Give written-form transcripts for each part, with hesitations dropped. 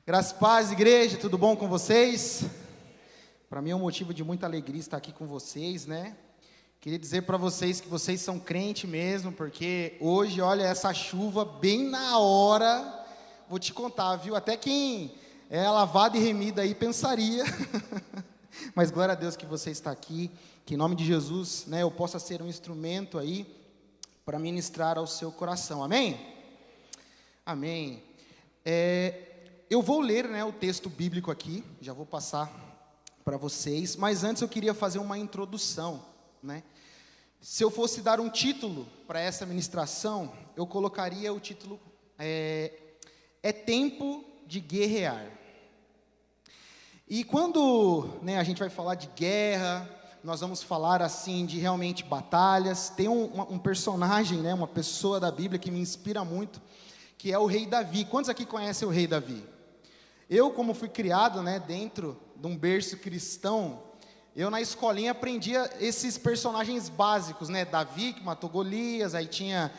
Graças e paz, igreja, tudo bom com vocês? Para mim é um motivo de muita alegria estar aqui com vocês, né? Queria dizer para vocês que vocês são crente mesmo, porque hoje, olha, essa chuva bem na hora, vou te contar, viu? Até quem é lavado e remido aí pensaria, mas glória a Deus que você está aqui, que em nome de Jesus, né, eu possa ser um instrumento aí para ministrar ao seu coração, amém? Amém. Eu vou ler, né, o texto bíblico aqui, já vou passar para vocês, mas antes eu queria fazer uma introdução, né? Se eu fosse dar um título para essa ministração, eu colocaria o título, é tempo de guerrear. E quando, né, a gente vai falar de guerra, nós vamos falar assim de realmente batalhas, tem um personagem, né, uma pessoa da Bíblia que me inspira muito, que é o rei Davi. Quantos aqui conhecem o rei Davi? Eu, como fui criado, né, dentro de um berço cristão, eu na escolinha aprendia esses personagens básicos, né, Davi que matou Golias, aí tinha,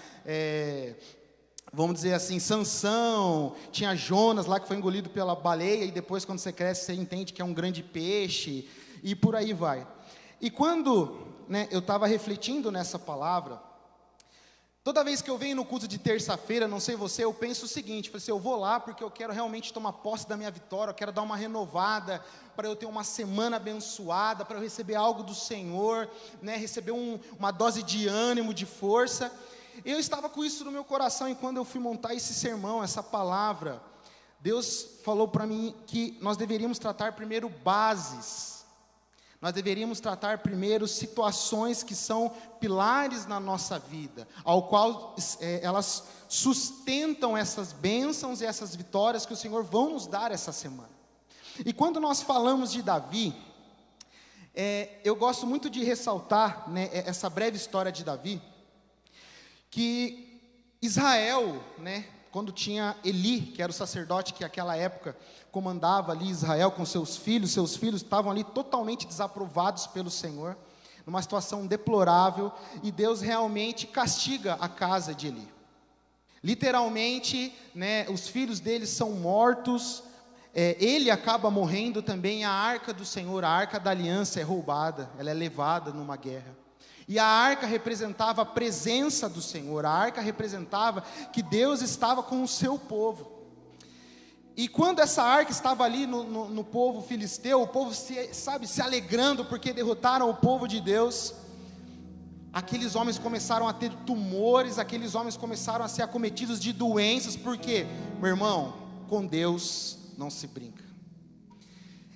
vamos dizer assim, Sansão, tinha Jonas lá que foi engolido pela baleia, e depois quando você cresce você entende que é um grande peixe, e por aí vai. E quando, né, eu estava refletindo nessa palavra, toda vez que eu venho no culto de terça-feira, não sei você, eu penso o seguinte, eu vou lá porque eu quero realmente tomar posse da minha vitória, eu quero dar uma renovada, para eu ter uma semana abençoada, para eu receber algo do Senhor, né, receber uma dose de ânimo, de força. Eu estava com isso no meu coração, e quando eu fui montar esse sermão, essa palavra, Deus falou para mim que nós deveríamos tratar primeiro bases. Nós deveríamos tratar primeiro situações que são pilares na nossa vida, ao qual elas sustentam essas bênçãos e essas vitórias que o Senhor vão nos dar essa semana. E quando nós falamos de Davi, eu gosto muito de ressaltar, né, essa breve história de Davi, que Israel, né, quando tinha Eli, que era o sacerdote que naquela época comandava ali Israel com seus filhos estavam ali totalmente desaprovados pelo Senhor, numa situação deplorável, e Deus realmente castiga a casa de Eli. Literalmente, né, os filhos deles são mortos, ele acaba morrendo também, a arca do Senhor, a arca da aliança é roubada, ela é levada numa guerra. E a arca representava a presença do Senhor, a arca representava que Deus estava com o seu povo. E quando essa arca estava ali no povo filisteu, o povo se alegrando porque derrotaram o povo de Deus, aqueles homens começaram a ter tumores, aqueles homens começaram a ser acometidos de doenças, porque, meu irmão, com Deus não se brinca.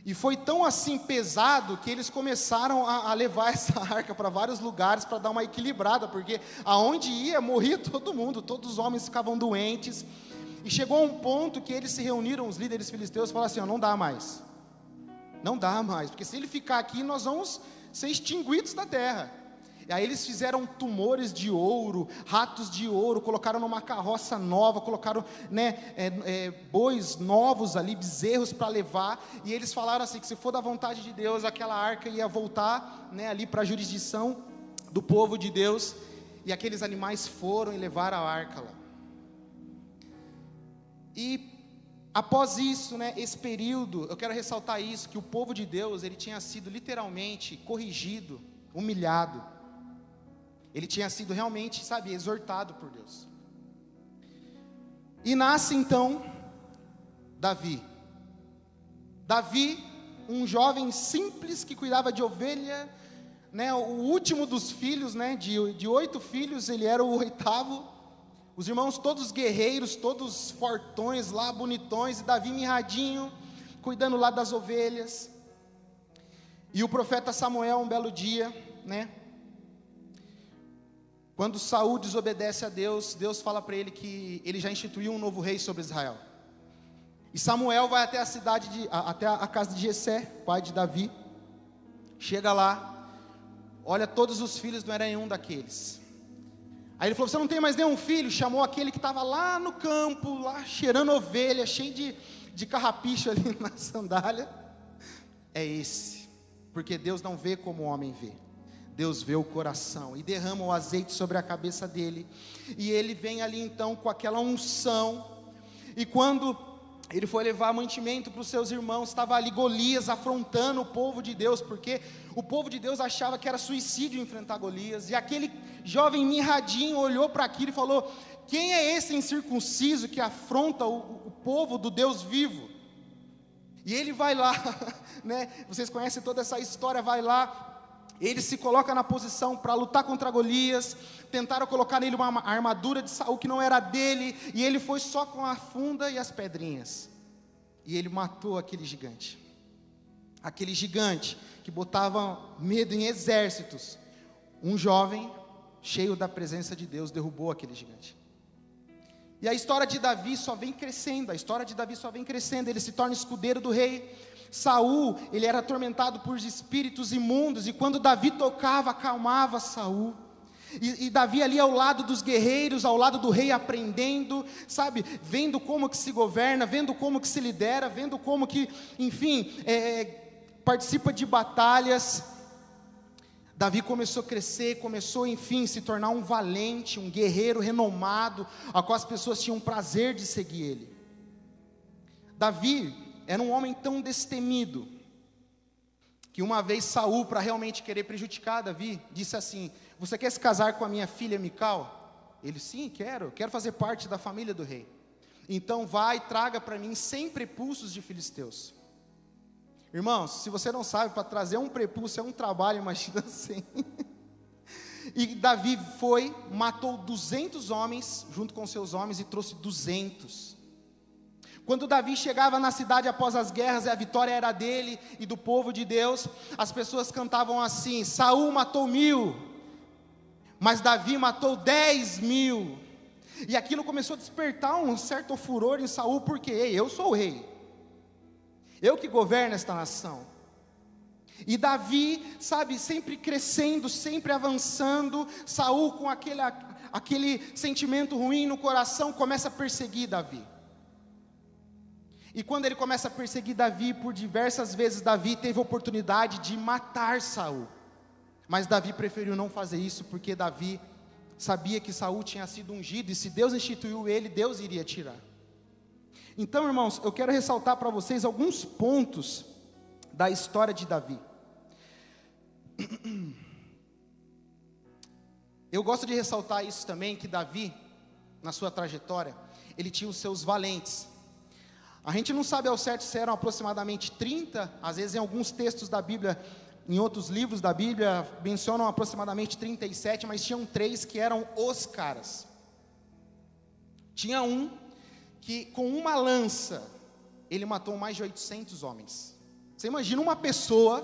E foi tão assim pesado que eles começaram a levar essa arca para vários lugares para dar uma equilibrada, porque aonde ia, morria todo mundo, todos os homens ficavam doentes. E chegou a um ponto que eles se reuniram, os líderes filisteus, e falaram assim, não dá mais, porque se ele ficar aqui, nós vamos ser extinguidos da terra. E aí eles fizeram tumores de ouro, ratos de ouro, colocaram numa carroça nova, colocaram, né, bois novos ali, bezerros para levar, e eles falaram assim, que se for da vontade de Deus, aquela arca ia voltar, né, ali para a jurisdição do povo de Deus, e aqueles animais foram e levaram a arca lá. E após isso, né, esse período, eu quero ressaltar isso, que o povo de Deus, ele tinha sido literalmente corrigido, humilhado. Ele tinha sido realmente, exortado por Deus. E nasce então Davi. Davi, um jovem simples que cuidava de ovelha, né, o último dos filhos, né, de 8 filhos, ele era o 8º. Os irmãos todos guerreiros, todos fortões lá, bonitões, e Davi mirradinho, cuidando lá das ovelhas. E o profeta Samuel, um belo dia, né, quando Saul desobedece a Deus, Deus fala para ele que ele já instituiu um novo rei sobre Israel. E Samuel vai até até a casa de Jessé, pai de Davi. Chega lá, olha, todos os filhos, não era nenhum daqueles. Aí ele falou, você não tem mais nenhum filho? Chamou aquele que estava lá no campo, lá cheirando ovelha, cheio de carrapicho ali na sandália. É esse, porque Deus não vê como o homem vê. Deus vê o coração e derrama o azeite sobre a cabeça dele, e ele vem ali então com aquela unção, e quando ele foi levar mantimento para os seus irmãos. Estava ali Golias afrontando o povo de Deus, porque o povo de Deus achava que era suicídio enfrentar Golias, e aquele jovem mirradinho olhou para aquilo e falou: quem é esse incircunciso que afronta o povo do Deus vivo? E ele vai lá, né? Vocês conhecem toda essa história, vai lá. Ele se coloca na posição para lutar contra Golias. Tentaram colocar nele uma armadura de Saul que não era dele, e ele foi só com a funda e as pedrinhas, e ele matou aquele gigante que botava medo em exércitos. Um jovem cheio da presença de Deus derrubou aquele gigante. E a história de Davi só vem crescendo, ele se torna escudeiro do rei. Saul, ele era atormentado por espíritos imundos, e quando Davi tocava, acalmava Saul. E Davi ali ao lado dos guerreiros, ao lado do rei, aprendendo, sabe, vendo como que se governa, vendo como que se lidera, vendo como que, enfim, participa de batalhas. Davi começou a crescer, enfim, se tornar um valente, um guerreiro renomado, a qual as pessoas tinham prazer de seguir ele. Davi era um homem tão destemido, que uma vez Saul, para realmente querer prejudicar Davi, disse assim: você quer se casar com a minha filha Mical? Ele: sim, quero fazer parte da família do rei. Então vai, traga para mim 100 prepulsos de filisteus. Irmãos, se você não sabe, para trazer um prepulso é um trabalho, imagina assim. E Davi foi, matou 200 homens, junto com seus homens, e trouxe 200. Quando Davi chegava na cidade após as guerras, e a vitória era dele e do povo de Deus, as pessoas cantavam assim: Saul matou 1000, mas Davi matou 10.000. E aquilo começou a despertar um certo furor em Saul, porque eu sou o rei, eu que governo esta nação. E Davi, sabe, sempre crescendo, sempre avançando. Saul, com aquele sentimento ruim no coração, começa a perseguir Davi. E quando ele começa a perseguir Davi, por diversas vezes Davi teve a oportunidade de matar Saul, mas Davi preferiu não fazer isso, porque Davi sabia que Saul tinha sido ungido, e se Deus instituiu ele, Deus iria tirar. Então, irmãos, eu quero ressaltar para vocês alguns pontos da história de Davi. Eu gosto de ressaltar isso também, que Davi, na sua trajetória, ele tinha os seus valentes. A gente não sabe ao certo se eram aproximadamente 30, às vezes em alguns textos da Bíblia, em outros livros da Bíblia, mencionam aproximadamente 37, mas tinham 3 que eram os caras. Tinha um que com uma lança, ele matou mais de 800 homens. Você imagina uma pessoa,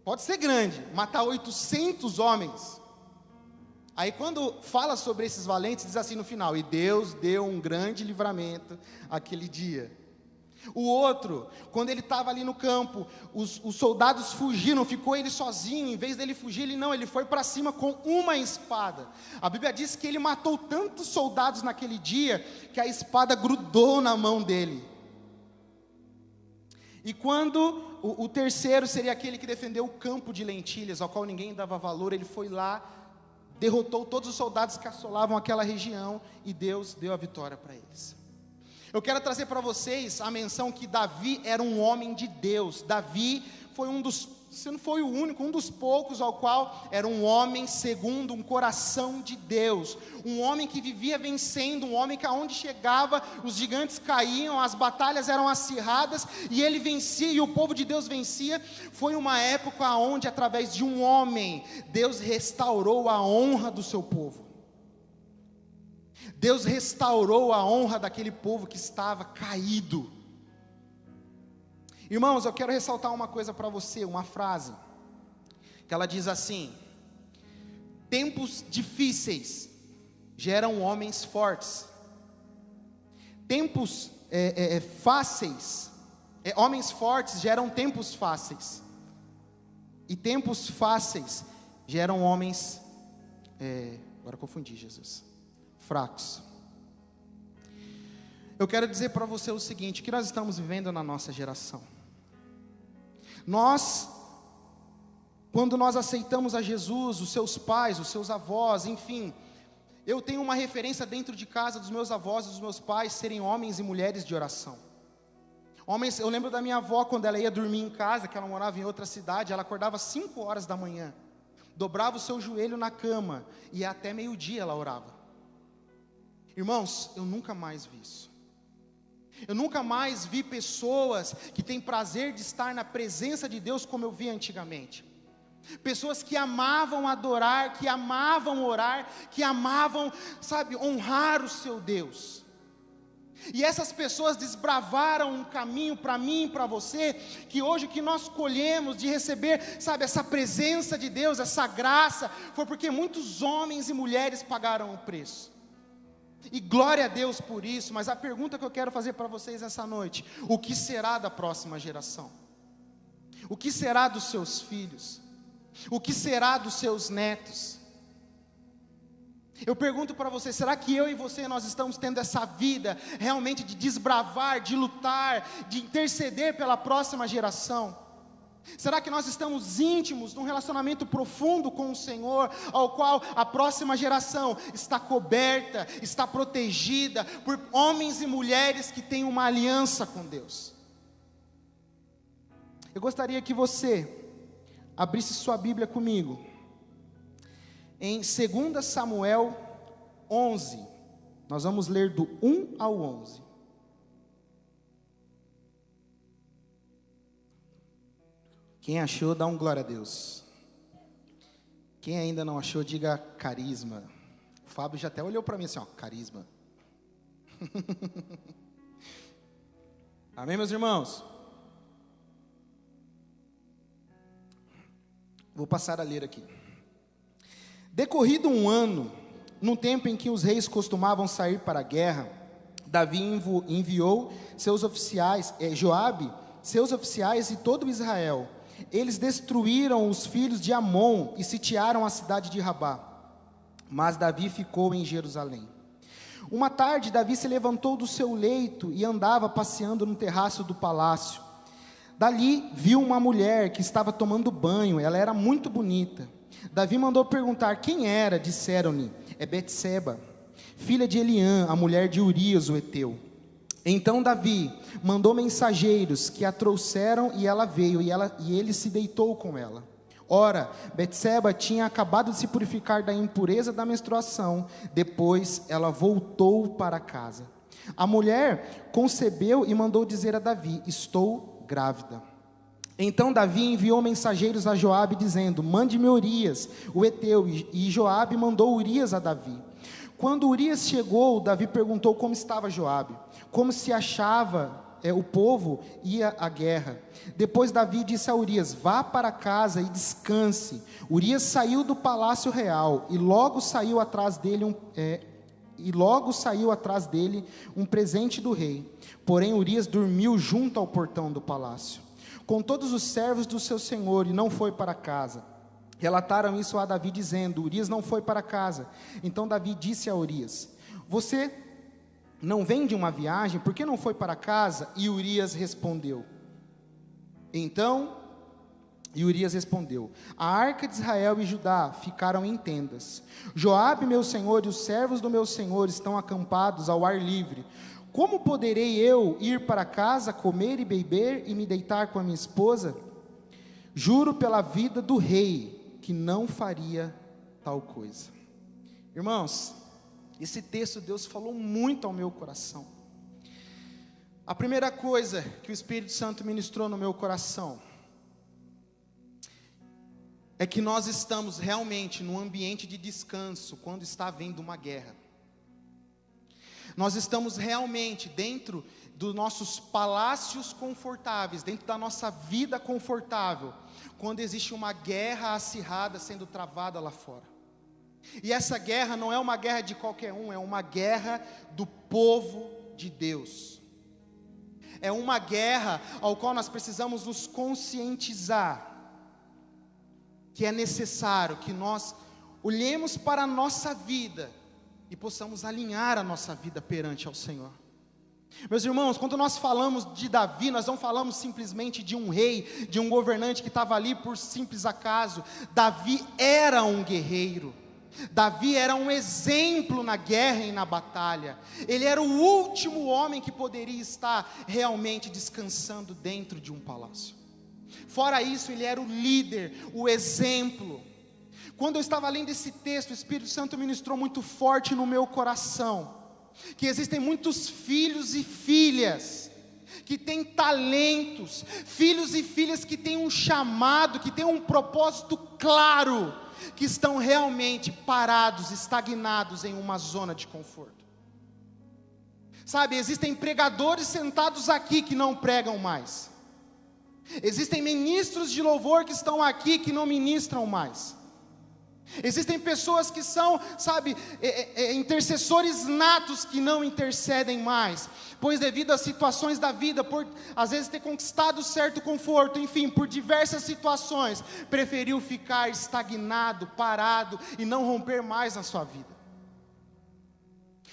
pode ser grande, matar 800 homens. Aí quando fala sobre esses valentes, diz assim no final: e Deus deu um grande livramento aquele dia. O outro, quando ele estava ali no campo, os soldados fugiram, ficou ele sozinho. Em vez dele fugir, ele foi para cima com uma espada. A Bíblia diz que ele matou tantos soldados naquele dia, que a espada grudou na mão dele. E quando o terceiro seria aquele que defendeu o campo de lentilhas, ao qual ninguém dava valor, ele foi lá, derrotou todos os soldados que assolavam aquela região, e Deus deu a vitória para eles. Eu quero trazer para vocês a menção que Davi era um homem de Deus. Davi foi se não foi o único, um dos poucos ao qual era um homem segundo um coração de Deus, um homem que vivia vencendo, um homem que aonde chegava, os gigantes caíam, as batalhas eram acirradas, e ele vencia, e o povo de Deus vencia. Foi uma época onde, através de um homem, Deus restaurou a honra do seu povo. Deus restaurou a honra daquele povo que estava caído. Irmãos, eu quero ressaltar uma coisa para você, uma frase, que ela diz assim: tempos difíceis geram homens fortes. Tempos fáceis, homens fortes geram tempos fáceis. E tempos fáceis geram homens, agora confundi, Jesus, fracos. Eu quero dizer para você o seguinte: que nós estamos vivendo na nossa geração. Quando nós aceitamos a Jesus, os seus pais, os seus avós, enfim, eu tenho uma referência dentro de casa dos meus avós e dos meus pais serem homens e mulheres de oração. Homens, eu lembro da minha avó quando ela ia dormir em casa, que ela morava em outra cidade, ela acordava às 5 horas da manhã, dobrava o seu joelho na cama e até meio-dia ela orava. Irmãos, eu nunca mais vi isso. Eu nunca mais vi pessoas que têm prazer de estar na presença de Deus como eu via antigamente. Pessoas que amavam adorar, que amavam orar, que amavam, honrar o seu Deus. E essas pessoas desbravaram um caminho para mim e para você, que hoje o que nós colhemos de receber, essa presença de Deus, essa graça, foi porque muitos homens e mulheres pagaram o preço. E glória a Deus por isso, mas a pergunta que eu quero fazer para vocês essa noite: o que será da próxima geração? O que será dos seus filhos? O que será dos seus netos? Eu pergunto para você, será que eu e você, nós estamos tendo essa vida realmente de desbravar, de lutar, de interceder pela próxima geração? Será que nós estamos íntimos num relacionamento profundo com o Senhor, ao qual a próxima geração está coberta, está protegida por homens e mulheres que têm uma aliança com Deus? Eu gostaria que você abrisse sua Bíblia comigo em 2 Samuel 11, nós vamos ler do 1 ao 11. Quem achou, dá um glória a Deus. Quem ainda não achou, diga carisma. O Fábio já até olhou para mim assim, carisma. Amém, meus irmãos? Vou passar a ler aqui. Decorrido um ano, no tempo em que os reis costumavam sair para a guerra, Davi enviou seus oficiais, Joabe, seus oficiais e todo Israel. Eles destruíram os filhos de Amon e sitiaram a cidade de Rabá. Mas Davi ficou em Jerusalém. Uma tarde, Davi se levantou do seu leito e andava passeando no terraço do palácio. Dali viu uma mulher que estava tomando banho, ela era muito bonita. Davi mandou perguntar quem era, disseram-lhe, é Betseba, filha de Eliã, a mulher de Urias, o heteu. Então Davi mandou mensageiros que a trouxeram e ela veio, e ele se deitou com ela. Ora, Betseba tinha acabado de se purificar da impureza da menstruação, depois ela voltou para casa. A mulher concebeu e mandou dizer a Davi, estou grávida. Então Davi enviou mensageiros a Joabe dizendo, mande-me Urias, o heteu, e Joabe mandou Urias a Davi. Quando Urias chegou, Davi perguntou como estava Joabe, como se achava o povo ia à guerra. Depois Davi disse a Urias, vá para casa e descanse. Urias saiu do palácio real e logo saiu atrás dele um presente do rei. Porém Urias dormiu junto ao portão do palácio, com todos os servos do seu senhor, e não foi para casa. Relataram isso a Davi dizendo, Urias não foi para casa. Então Davi disse a Urias, você não vem de uma viagem, por que não foi para casa? E Urias respondeu, a arca de Israel e Judá ficaram em tendas. Joabe meu senhor e os servos do meu senhor estão acampados ao ar livre. Como poderei eu ir para casa, comer e beber e me deitar com a minha esposa? Juro pela vida do rei que não faria tal coisa. Irmãos, esse texto Deus falou muito ao meu coração. A primeira coisa que o Espírito Santo ministrou no meu coração é que nós estamos realmente num ambiente de descanso quando está havendo uma guerra. Nós estamos realmente dentro dos nossos palácios confortáveis, dentro da nossa vida confortável, quando existe uma guerra acirrada sendo travada lá fora. E essa guerra não é uma guerra de qualquer um, é uma guerra do povo de Deus. É uma guerra ao qual nós precisamos nos conscientizar que é necessário que nós olhemos para a nossa vida e possamos alinhar a nossa vida perante ao Senhor. Meus irmãos, quando nós falamos de Davi, nós não falamos simplesmente de um rei, de um governante que estava ali por simples acaso. Davi era um guerreiro. Davi era um exemplo na guerra e na batalha. Ele era o último homem que poderia estar realmente descansando dentro de um palácio. Fora isso, ele era o líder, o exemplo. Quando eu estava lendo esse texto, o Espírito Santo ministrou muito forte no meu coração, que existem muitos filhos e filhas que têm talentos, filhos e filhas que têm um chamado, que têm um propósito claro, que estão realmente parados, estagnados em uma zona de conforto. Sabe, existem pregadores sentados aqui que não pregam mais. Existem ministros de louvor que estão aqui que não ministram mais. Existem pessoas que são, sabe, intercessores natos que não intercedem mais, pois devido às situações da vida, por às vezes ter conquistado certo conforto, enfim, por diversas situações, preferiu ficar estagnado, parado e não romper mais na sua vida.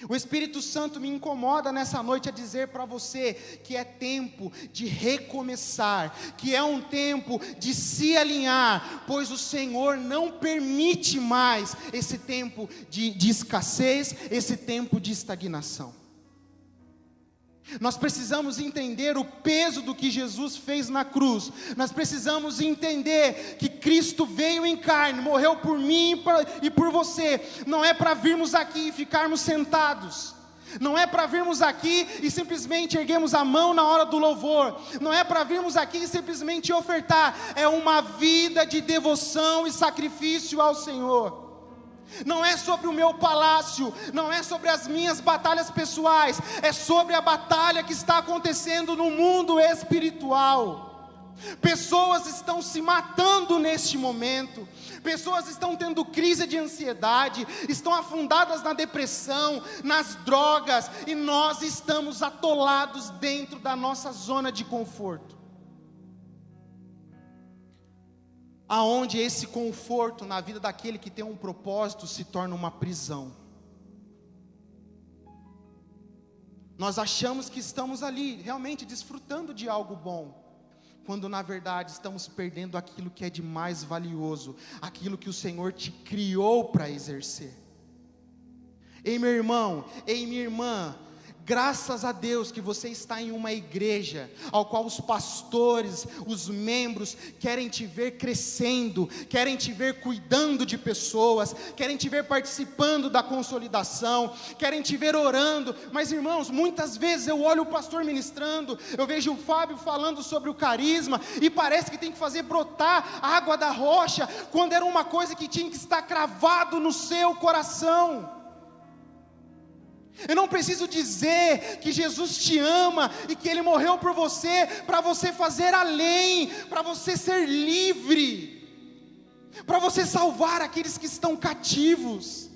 O Espírito Santo me incomoda nessa noite a dizer para você que é tempo de recomeçar, que é um tempo de se alinhar, pois o Senhor não permite mais esse tempo de escassez, esse tempo de estagnação. Nós precisamos entender o peso do que Jesus fez na cruz. Nós precisamos entender que Cristo veio em carne, morreu por mim e por você. Não é para virmos aqui e ficarmos sentados. Não é para virmos aqui e simplesmente erguermos a mão na hora do louvor. Não é para virmos aqui e simplesmente ofertar. É uma vida de devoção e sacrifício ao Senhor. Não é sobre o meu palácio, não é sobre as minhas batalhas pessoais, é sobre a batalha que está acontecendo no mundo espiritual. Pessoas estão se matando neste momento, pessoas estão tendo crise de ansiedade, estão afundadas na depressão, nas drogas, e nós estamos atolados dentro da nossa zona de conforto. Aonde esse conforto na vida daquele que tem um propósito se torna uma prisão. Nós achamos que estamos ali realmente desfrutando de algo bom, quando na verdade estamos perdendo aquilo que é de mais valioso, aquilo que o Senhor te criou para exercer. Ei, meu irmão, ei, minha irmã, graças a Deus que você está em uma igreja, ao qual os pastores, os membros, querem te ver crescendo, querem te ver cuidando de pessoas, querem te ver participando da consolidação, querem te ver orando. Mas irmãos, muitas vezes eu olho o pastor ministrando, eu vejo o Fábio falando sobre o carisma, e parece que tem que fazer brotar água da rocha, quando era uma coisa que tinha que estar cravado no seu coração. Eu não preciso dizer que Jesus te ama e que Ele morreu por você, para você fazer além, para você ser livre, para você salvar aqueles que estão cativos.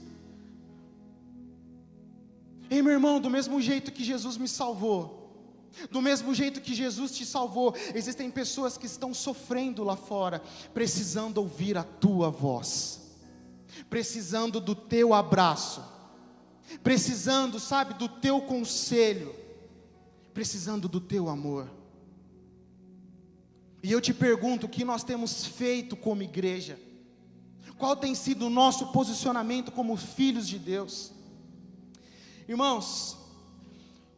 Ei, meu irmão, do mesmo jeito que Jesus me salvou, do mesmo jeito que Jesus te salvou, existem pessoas que estão sofrendo lá fora, precisando ouvir a tua voz, precisando do teu abraço, precisando, sabe, do teu conselho, precisando do teu amor. E eu te pergunto, o que nós temos feito como igreja? Qual tem sido o nosso posicionamento como filhos de Deus? Irmãos,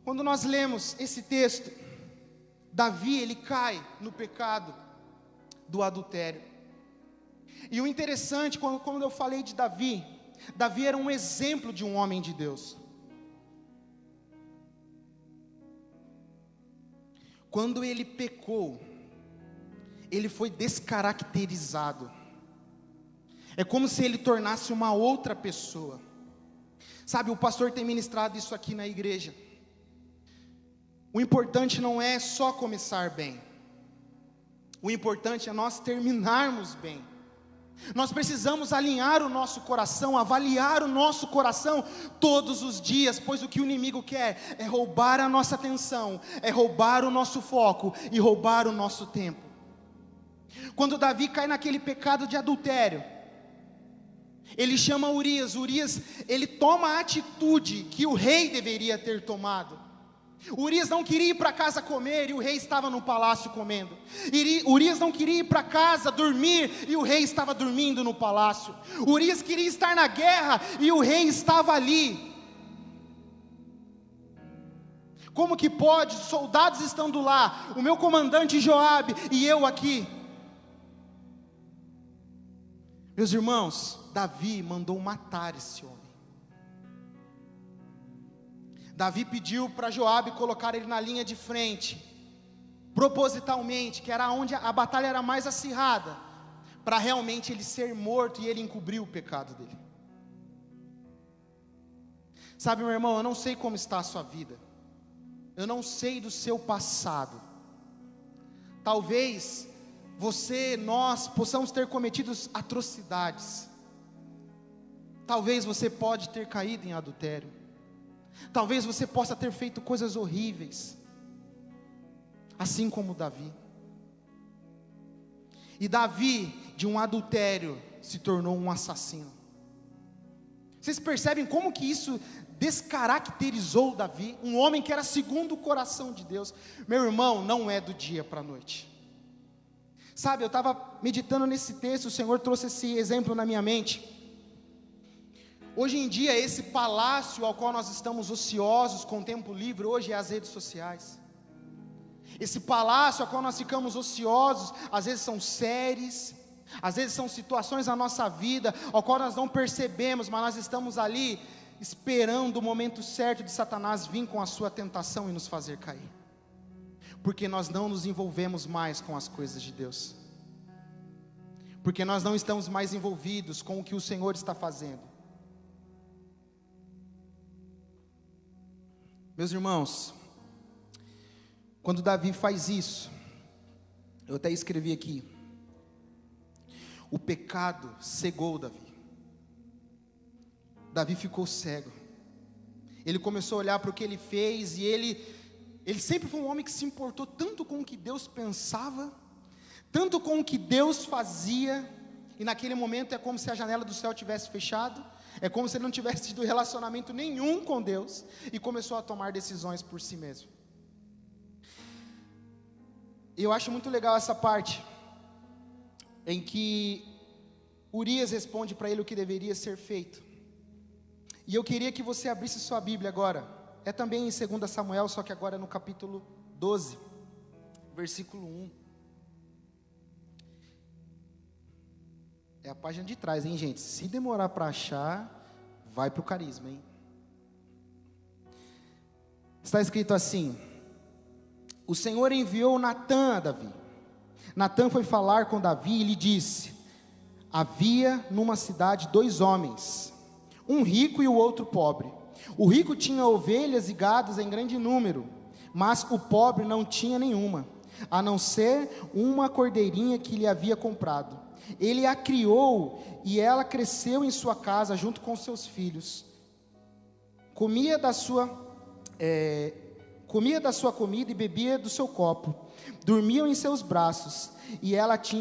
quando nós lemos esse texto, Davi, ele cai no pecado do adultério. E o interessante, quando eu falei de Davi era um exemplo de um homem de Deus. Quando ele pecou, ele foi descaracterizado. É como se ele tornasse uma outra pessoa. Sabe, o pastor tem ministrado isso aqui na igreja. O importante não é só começar bem. O importante é nós terminarmos bem. Nós precisamos alinhar o nosso coração, avaliar o nosso coração todos os dias, pois o que o inimigo quer é roubar a nossa atenção, é roubar o nosso foco e roubar o nosso tempo. Quando Davi cai naquele pecado de adultério, ele chama Urias, ele toma a atitude que o rei deveria ter tomado. Urias não queria ir para casa comer e o rei estava no palácio comendo. Urias não queria ir para casa dormir e o rei estava dormindo no palácio. Urias queria estar na guerra e o rei estava ali. Como que pode? Soldados estando lá, o meu comandante Joabe e eu aqui. Meus irmãos, Davi mandou matar esse homem. Davi pediu para Joabe colocar ele na linha de frente, propositalmente, que era onde a batalha era mais acirrada, para realmente ele ser morto e ele encobrir o pecado dele. Sabe, meu irmão, eu não sei como está a sua vida, eu não sei do seu passado. Talvez nós possamos ter cometido atrocidades. Talvez você pode ter caído em adultério. Talvez você possa ter feito coisas horríveis, assim como Davi. E Davi, de um adultério, se tornou um assassino. Vocês percebem como que isso descaracterizou Davi? Um homem que era segundo o coração de Deus. Meu irmão, não é do dia para a noite. Sabe, eu estava meditando nesse texto, o Senhor trouxe esse exemplo na minha mente. Hoje em dia, esse palácio ao qual nós estamos ociosos, com tempo livre, hoje é as redes sociais. Esse palácio ao qual nós ficamos ociosos, às vezes são séries, às vezes são situações na nossa vida, ao qual nós não percebemos, mas nós estamos ali, esperando o momento certo de Satanás vir com a sua tentação e nos fazer cair. Porque nós não nos envolvemos mais com as coisas de Deus. Porque nós não estamos mais envolvidos com o que o Senhor está fazendo. Meus irmãos, quando Davi faz isso, eu até escrevi aqui, o pecado cegou Davi. Davi ficou cego. Ele começou a olhar para o que ele fez e ele sempre foi um homem que se importou tanto com o que Deus pensava, tanto com o que Deus fazia, e naquele momento é como se a janela do céu tivesse fechado, é como se ele não tivesse tido relacionamento nenhum com Deus, e começou a tomar decisões por si mesmo. Eu acho muito legal essa parte, em que Urias responde para ele o que deveria ser feito, e eu queria que você abrisse sua Bíblia agora, é também em 2 Samuel, só que agora no capítulo 12, versículo 1, é a página de trás, hein, gente? Se demorar para achar, vai para o carisma, hein? Está escrito assim: o Senhor enviou Natã a Davi. Natã foi falar com Davi e lhe disse: havia numa cidade 2 homens, um rico e o outro pobre. O rico tinha ovelhas e gados em grande número, mas o pobre não tinha nenhuma, a não ser uma cordeirinha que lhe havia comprado. Ele a criou e ela cresceu em sua casa junto com seus filhos. Comia da sua comida e bebia do seu copo. Dormiam em seus braços e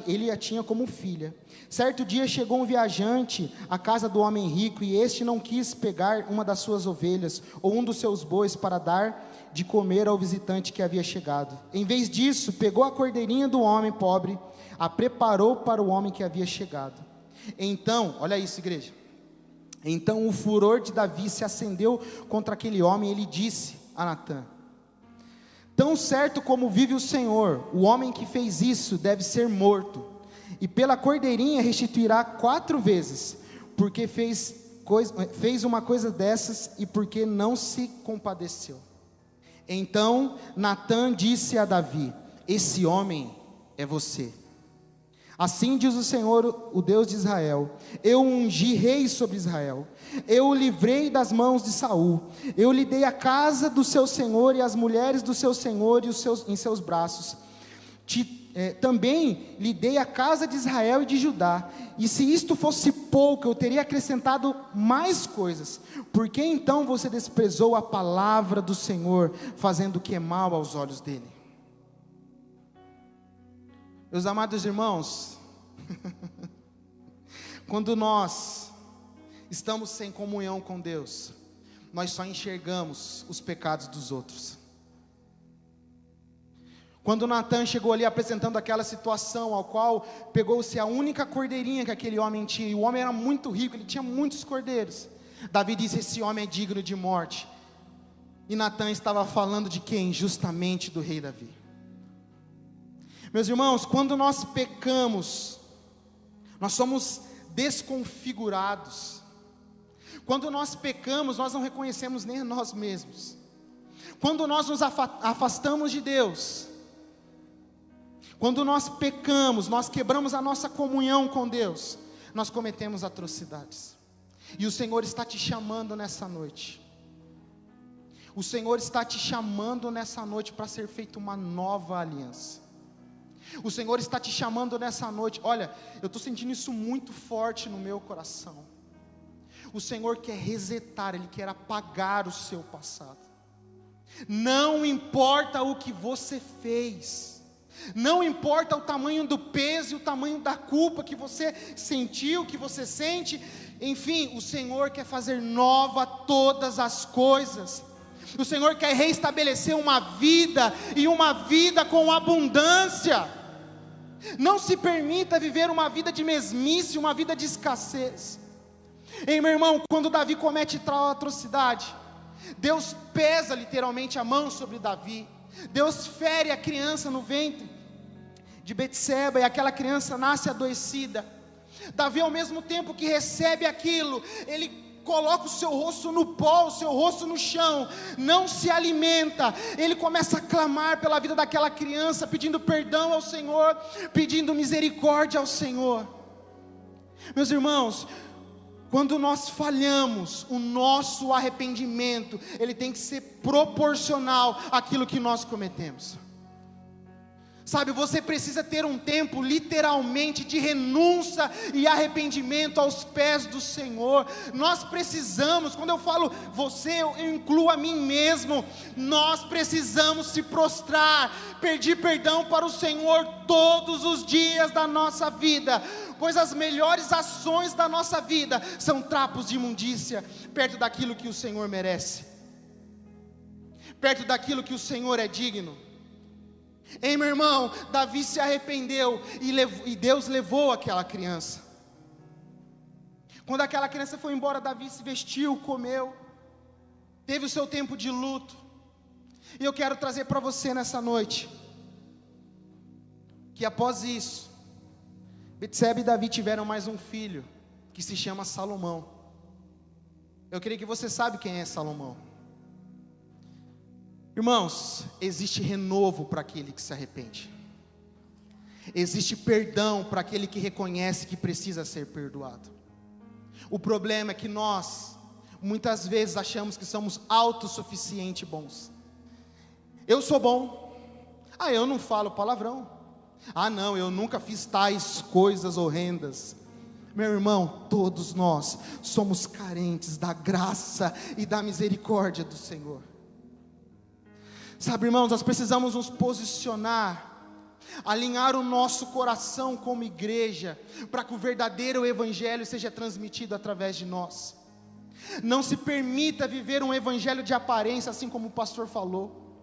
ele a tinha como filha. Certo dia chegou um viajante à casa do homem rico e este não quis pegar uma das suas ovelhas ou um dos seus bois para dar de comer ao visitante que havia chegado. Em vez disso, pegou a cordeirinha do homem pobre, a preparou para o homem que havia chegado. Então, olha isso, igreja. Então o furor de Davi se acendeu contra aquele homem e ele disse a Natã: tão certo como vive o Senhor, o homem que fez isso deve ser morto, e pela cordeirinha restituirá 4 vezes, porque fez uma coisa dessas e porque não se compadeceu. Então Natã disse a Davi: esse homem é você. Assim diz o Senhor, o Deus de Israel: eu ungi rei sobre Israel, eu o livrei das mãos de Saul, eu lhe dei a casa do seu senhor e as mulheres do seu senhor em seus braços, também lhe dei a casa de Israel e de Judá, e se isto fosse pouco, eu teria acrescentado mais coisas. Por que então você desprezou a palavra do Senhor, fazendo o que é mal aos olhos dele? Meus amados irmãos, quando nós estamos sem comunhão com Deus, nós só enxergamos os pecados dos outros. Quando Natan chegou ali apresentando aquela situação, ao qual pegou-se a única cordeirinha que aquele homem tinha, e o homem era muito rico, ele tinha muitos cordeiros. Davi disse: esse homem é digno de morte. E Natan estava falando de quem? Justamente do rei Davi. Meus irmãos, quando nós pecamos, nós somos desconfigurados. Quando nós pecamos, nós não reconhecemos nem a nós mesmos. Quando nós nos afastamos de Deus, quando nós pecamos, nós quebramos a nossa comunhão com Deus, nós cometemos atrocidades. E o Senhor está te chamando nessa noite. O Senhor está te chamando nessa noite para ser feita uma nova aliança. O Senhor está te chamando nessa noite. Olha, eu estou sentindo isso muito forte no meu coração. O Senhor quer resetar, Ele quer apagar o seu passado. Não importa o que você fez, não importa o tamanho do peso e o tamanho da culpa que você sentiu, que você sente, enfim, o Senhor quer fazer nova todas as coisas. O Senhor quer reestabelecer uma vida, e uma vida com abundância. Não se permita viver uma vida de mesmice, uma vida de escassez. Ei, meu irmão, quando Davi comete tal atrocidade, Deus pesa literalmente a mão sobre Davi. Deus fere a criança no ventre de Betseba, e aquela criança nasce adoecida. Davi, ao mesmo tempo que recebe aquilo, ele coloca o seu rosto no pó, o seu rosto no chão, não se alimenta. Ele começa a clamar pela vida daquela criança, pedindo perdão ao Senhor, pedindo misericórdia ao Senhor. Meus irmãos, quando nós falhamos, o nosso arrependimento, ele tem que ser proporcional àquilo que nós cometemos. Sabe, você precisa ter um tempo literalmente de renúncia e arrependimento aos pés do Senhor. Nós precisamos, quando eu falo você, eu incluo a mim mesmo. Nós precisamos se prostrar, pedir perdão para o Senhor todos os dias da nossa vida, pois as melhores ações da nossa vida são trapos de imundícia, perto daquilo que o Senhor merece, perto daquilo que o Senhor é digno. Ei, meu irmão, Davi se arrependeu e Deus levou aquela criança. Quando aquela criança foi embora, Davi se vestiu, comeu, teve o seu tempo de luto. E eu quero trazer para você nessa noite, que após isso, Betseba e Davi tiveram mais um filho, que se chama Salomão. Eu creio que você sabe quem é Salomão. Irmãos, existe renovo para aquele que se arrepende. Existe perdão para aquele que reconhece que precisa ser perdoado. O problema é que nós, muitas vezes, achamos que somos autossuficientes bons. Eu sou bom. Eu não falo palavrão. Não, eu nunca fiz tais coisas horrendas. Meu irmão, todos nós somos carentes da graça e da misericórdia do Senhor. Sabe, irmãos, nós precisamos nos posicionar, alinhar o nosso coração como igreja, para que o verdadeiro evangelho seja transmitido através de nós. Não se permita viver um evangelho de aparência, assim como o pastor falou.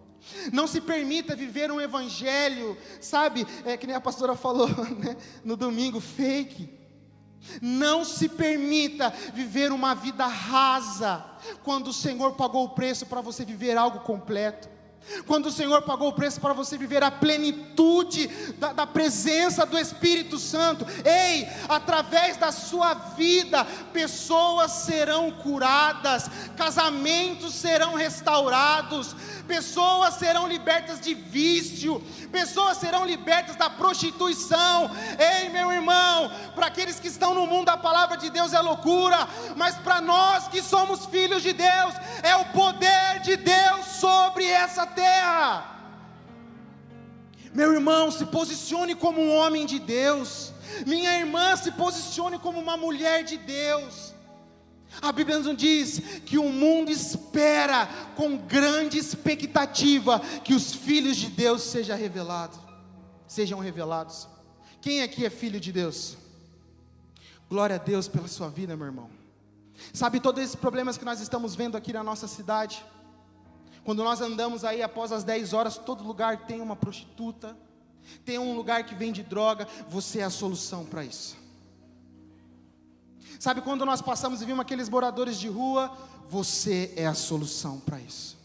Não se permita viver um evangelho, sabe, que nem a pastora falou, né, no domingo, fake. Não se permita viver uma vida rasa, quando o Senhor pagou o preço para você viver algo completo. Quando o Senhor pagou o preço para você viver a plenitude da presença do Espírito Santo. Ei, através da sua vida, pessoas serão curadas, casamentos serão restaurados, pessoas serão libertas de vício, pessoas serão libertas da prostituição. Ei, meu irmão, para aqueles que estão no mundo, a palavra de Deus é loucura, mas para nós que somos filhos de Deus, é o poder de Deus sobre essa terra. Meu irmão, se posicione como um homem de Deus. Minha irmã, se posicione como uma mulher de Deus. A Bíblia nos diz que o mundo espera com grande expectativa que os filhos de Deus sejam revelados. Quem aqui é filho de Deus? Glória a Deus pela sua vida, meu irmão. Sabe, todos esses problemas que nós estamos vendo aqui na nossa cidade, Quando nós andamos aí após as 10 horas, todo lugar tem uma prostituta, tem um lugar que vende droga, você é a solução para isso. Sabe, quando nós passamos e vimos aqueles moradores de rua, você é a solução para isso.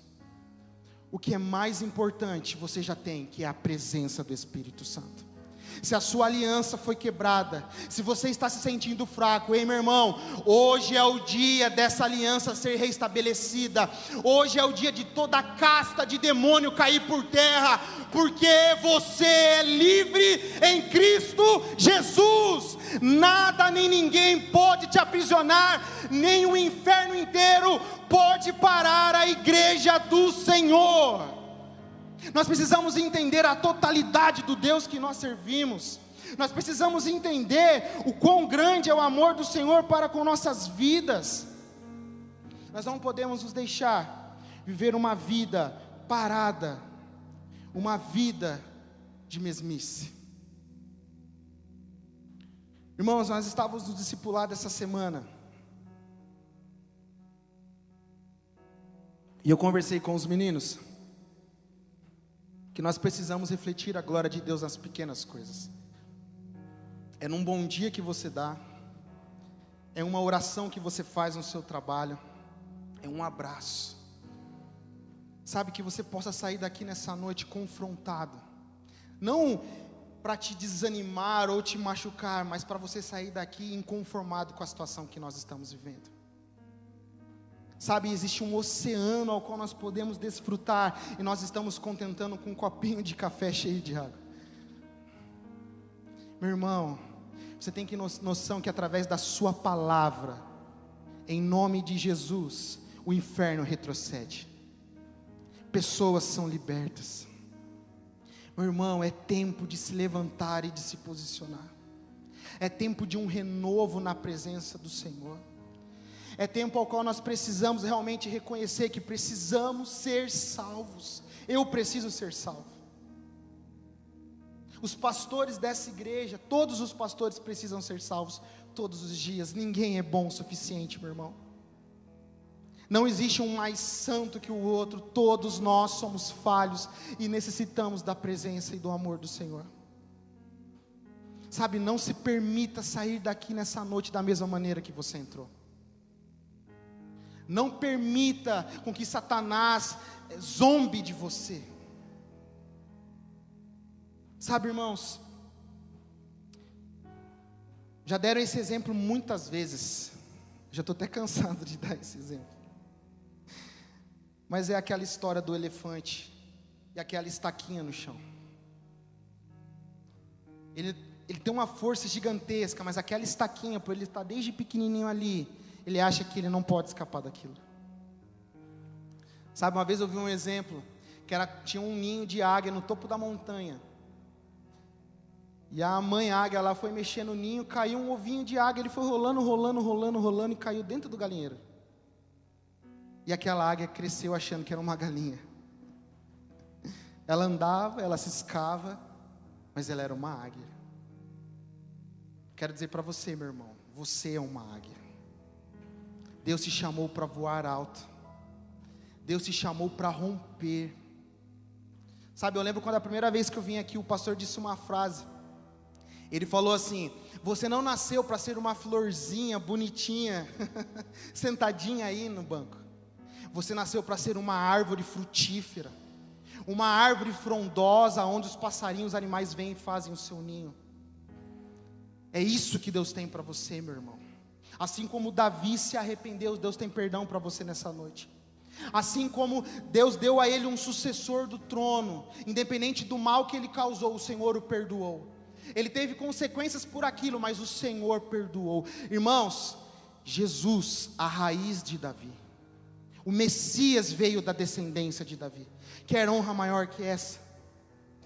O que é mais importante, você já tem, que é a presença do Espírito Santo. Se a sua aliança foi quebrada, se você está se sentindo fraco, ei meu irmão, hoje é o dia dessa aliança ser restabelecida, hoje é o dia de toda a casta de demônio cair por terra, porque você é livre em Cristo Jesus. Nada nem ninguém pode te aprisionar, nem o inferno inteiro pode parar a igreja do Senhor. Nós precisamos entender a totalidade do Deus que nós servimos. Nós precisamos entender o quão grande é o amor do Senhor para com nossas vidas. Nós não podemos nos deixar viver uma vida parada, uma vida de mesmice. Irmãos, nós estávamos no discipulado essa semana, e eu conversei com os meninos que nós precisamos refletir a glória de Deus nas pequenas coisas. É num bom dia que você dá, é uma oração que você faz no seu trabalho, é um abraço. Sabe, que você possa sair daqui nessa noite confrontado, não para te desanimar ou te machucar, mas para você sair daqui inconformado com a situação que nós estamos vivendo. Sabe, existe um oceano ao qual nós podemos desfrutar, e nós estamos contentando com um copinho de café cheio de água. Meu irmão, você tem que noção que através da sua palavra, em nome de Jesus, o inferno retrocede, pessoas são libertas. Meu irmão, é tempo de se levantar e de se posicionar, é tempo de um renovo na presença do Senhor. É tempo ao qual nós precisamos realmente reconhecer que precisamos ser salvos. Eu preciso ser salvo. Os pastores dessa igreja, todos os pastores precisam ser salvos todos os dias. Ninguém é bom o suficiente, meu irmão. Não existe um mais santo que o outro. Todos nós somos falhos e necessitamos da presença e do amor do Senhor. Sabe, não se permita sair daqui nessa noite da mesma maneira que você entrou. Não permita com que Satanás zombe de você. Sabe, irmãos, já deram esse exemplo muitas vezes. Já estou até cansado de dar esse exemplo. Mas é aquela história do elefante e aquela estaquinha no chão. Ele tem uma força gigantesca, mas aquela estaquinha, por ele estar desde pequenininho ali, ele acha que ele não pode escapar daquilo. Sabe, uma vez eu vi um exemplo, que tinha um ninho de águia no topo da montanha, e a mãe águia lá foi mexer no ninho, caiu um ovinho de águia, ele foi rolando, e caiu dentro do galinheiro, e aquela águia cresceu achando que era uma galinha. Ela andava, ela ciscava, mas ela era uma águia. Quero dizer para você, meu irmão, você é uma águia. Deus te chamou para voar alto. Deus te chamou para romper. Sabe, eu lembro quando a primeira vez que eu vim aqui, o pastor disse uma frase. Ele falou assim: você não nasceu para ser uma florzinha bonitinha, sentadinha aí no banco. Você nasceu para ser uma árvore frutífera, uma árvore frondosa, onde os passarinhos, os animais vêm e fazem o seu ninho. É isso que Deus tem para você, meu irmão. Assim como Davi se arrependeu, Deus tem perdão para você nessa noite. Assim como Deus deu a ele um sucessor do trono, independente do mal que ele causou, o Senhor o perdoou. Ele teve consequências por aquilo, mas o Senhor perdoou. Irmãos, Jesus, a raiz de Davi, o Messias veio da descendência de Davi. Quer honra maior que essa?